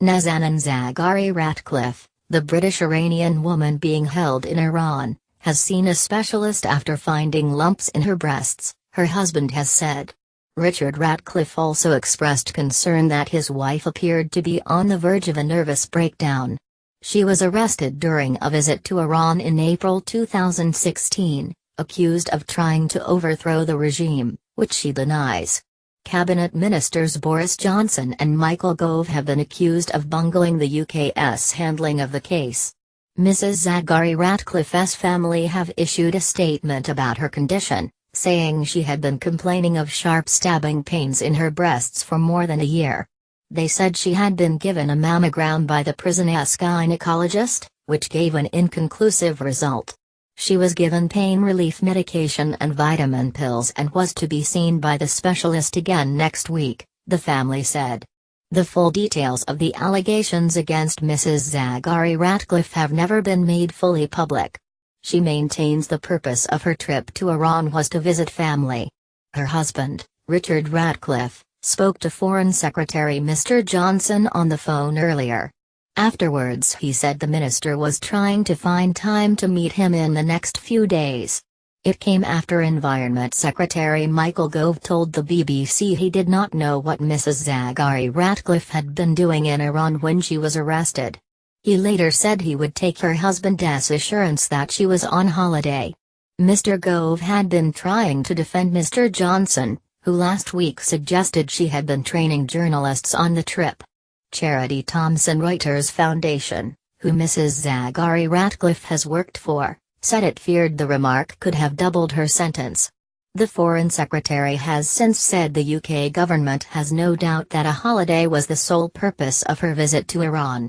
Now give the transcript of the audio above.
Nazanin Zaghari-Ratcliffe, the British-Iranian woman being held in Iran, has seen a specialist after finding lumps in her breasts, her husband has said. Richard Ratcliffe also expressed concern that his wife appeared to be on the verge of a nervous breakdown. She was arrested during a visit to Iran in April 2016, accused of trying to overthrow the regime, which she denies. Cabinet Ministers Boris Johnson and Michael Gove have been accused of bungling the UK's handling of the case. Mrs. Zaghari-Ratcliffe's family have issued a statement about her condition, saying she had been complaining of sharp stabbing pains in her breasts for more than a year. They said she had been given a mammogram by the prison's gynecologist, which gave an inconclusive result. She was given pain relief medication and vitamin pills and was to be seen by the specialist again next week, the family said. The full details of the allegations against Mrs. Zaghari-Ratcliffe have never been made fully public. She maintains the purpose of her trip to Iran was to visit family. Her husband, Richard Ratcliffe, spoke to Foreign Secretary Mr. Johnson on the phone earlier. Afterwards he said the minister was trying to find time to meet him in the next few days. It came after Environment Secretary Michael Gove told the BBC he did not know what Mrs. Zaghari-Ratcliffe had been doing in Iran when she was arrested. He later said he would take her husband's assurance that she was on holiday. Mr. Gove had been trying to defend Mr. Johnson, who last week suggested she had been training journalists on the trip. Charity Thomson Reuters Foundation, who Mrs. Zaghari-Ratcliffe has worked for, said it feared the remark could have doubled her sentence. The Foreign Secretary has since said the UK government has no doubt that a holiday was the sole purpose of her visit to Iran.